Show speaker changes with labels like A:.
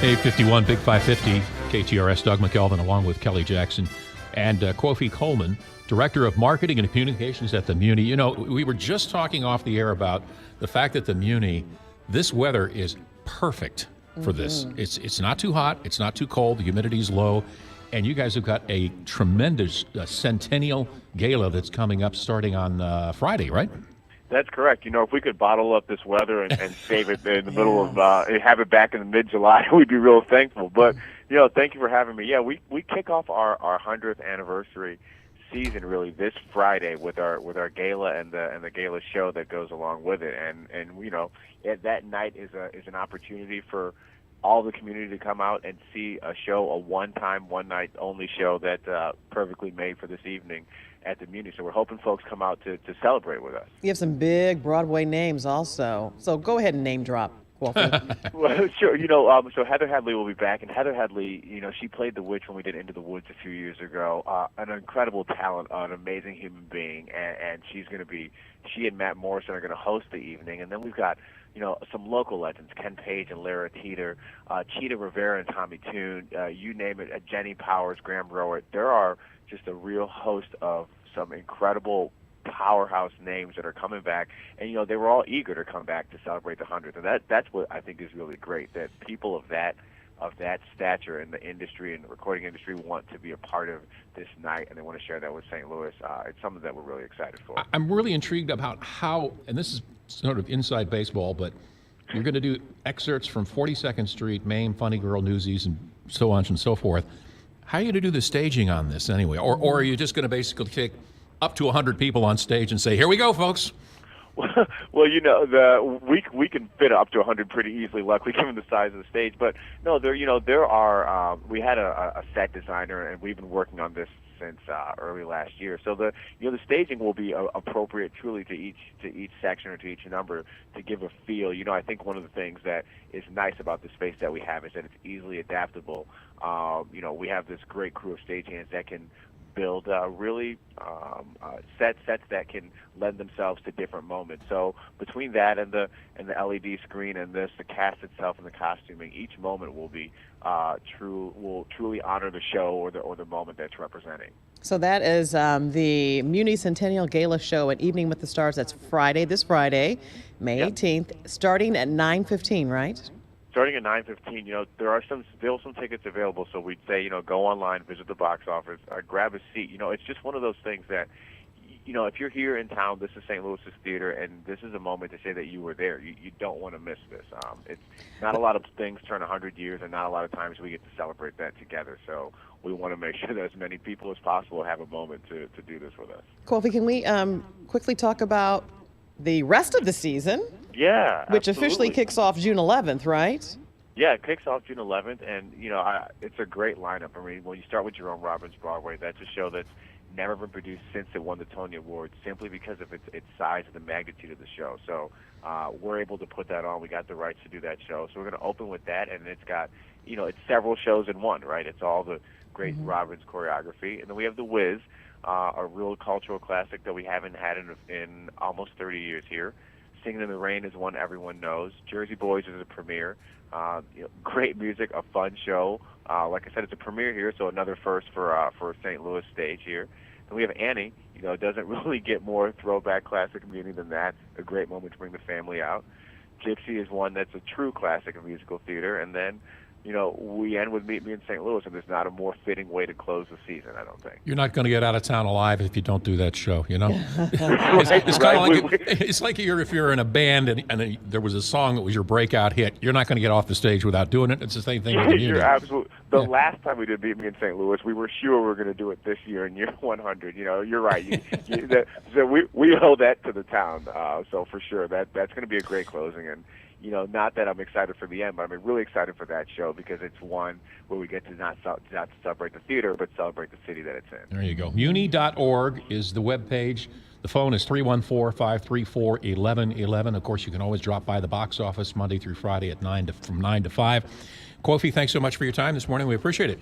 A: 851 Big 550, KTRS, Doug McKelvin, along with Kelly Jackson and Kofi Coleman, Director of Marketing and Communications at the Muny. You know, we were just talking off the air about the fact that the Muny, this weather is perfect for this. It's not too hot, it's not too cold, the humidity's low, and you guys have got a tremendous Centennial Gala that's coming up starting on Friday, right?
B: That's correct. You know, if we could bottle up this weather and save it in the middle of, have it back in the mid-July, we'd be real thankful. But, you know, thank you for having me. Yeah, we kick off our 100th anniversary season really this Friday with our gala and the gala show that goes along with it. And you know, that night is an opportunity for all the community to come out and see a show, a one-time, one-night only show that perfectly made for this evening at the Muny. So we're hoping folks come out to celebrate with us.
C: You have some big Broadway names also. So go ahead and name drop, Kofi.
B: Well, sure. You know, so Heather Headley will be back. And Heather Headley, you know, she played the witch when we did Into the Woods a few years ago. An incredible talent, an amazing human being. And she's going to be, she and Matt Morrison are going to host the evening. And then we've got, you know, some local legends, Ken Page and Lara Teeter, Cheetah Rivera and Tommy Tune, you name it, Jenny Powers, Graham Rowett. There are just a real host of some incredible powerhouse names that are coming back. And, you know, they were all eager to come back to celebrate the 100th. And that's what I think is really great, that people of that stature in the industry and the recording industry want to be a part of this night, and they want to share that with St. Louis. It's something that we're really excited for.
A: I'm really intrigued about how, and this is sort of inside baseball, but you're going to do excerpts from 42nd Street, Mame, Funny Girl, Newsies, and so on and so forth. How are you going to do the staging on this anyway? Or are you just going to basically take up to 100 people on stage and say, here we go, folks?
B: Well, you know, we can fit up to 100 pretty easily, luckily, given the size of the stage. But no, there are. We had a set designer, and we've been working on this since early last year. So the staging will be appropriate truly to each section or to each number to give a feel. You know, I think one of the things that is nice about the space that we have is that it's easily adaptable. You know, we have this great crew of stagehands that can build really sets that can lend themselves to different moments. So between that and the LED screen and the cast itself and the costuming, each moment will be will truly honor the show or the moment that's representing.
C: So that is the Muny Centennial Gala show at Evening with the Stars. That's this Friday, May 18th, starting at 9:15, right?
B: Starting at 9:15, you know, there are still some tickets available, so we'd say, you know, go online, visit the box office, grab a seat. You know, it's just one of those things that, you know, if you're here in town, this is St. Louis's theater, and this is a moment to say that you were there. You don't want to miss this. It's not a lot of things turn 100 years, and not a lot of times we get to celebrate that together. So we want to make sure that as many people as possible have a moment to do this with us.
C: Kofi, can we quickly talk about the rest of the season?
B: Yeah,
C: which officially kicks off June 11th, right?
B: Yeah, it kicks off June 11th, and, you know, it's a great lineup. I mean, when you start with Jerome Robbins' Broadway, that's a show that's never been produced since it won the Tony Award, simply because of its size and the magnitude of the show. So we're able to put that on. We got the rights to do that show. So we're going to open with that, and it's got, you know, it's several shows in one, right? It's all the great Robbins choreography. And then we have The Wiz, a real cultural classic that we haven't had in almost 30 years here. Singing in the Rain is one everyone knows. Jersey Boys is a premiere. You know, great music, a fun show. Like I said, it's a premiere here, so another first for St. Louis stage here. And we have Annie. You know, it doesn't really get more throwback classic meaning than that. A great moment to bring the family out. Gypsy is one that's a true classic of musical theater. And then, you know, we end with Meet Me in St. Louis, and there's not a more fitting way to close the season, I don't think.
A: You're not going to get out of town alive if you don't do that show, you know? It's kind of like it's like if you're in a band and there was a song that was your breakout hit, you're not going to get off the stage without doing it. It's the same thing with the Muny.
B: You're absolutely. The last time we did Meet Me in St. Louis, we were sure we were going to do it this year in year 100. You know, you're right. So we owe that to the town. So for sure, that's going to be a great closing. And, you know, not that I'm excited for the end, but I'm really excited for that show because it's one where we get to not celebrate the theater, but celebrate the city that it's in.
A: There you go. Muny.org is the webpage. The phone is 314-534-1111. Of course, you can always drop by the box office Monday through Friday at from 9 to 5. Kofi, thanks so much for your time this morning. We appreciate it.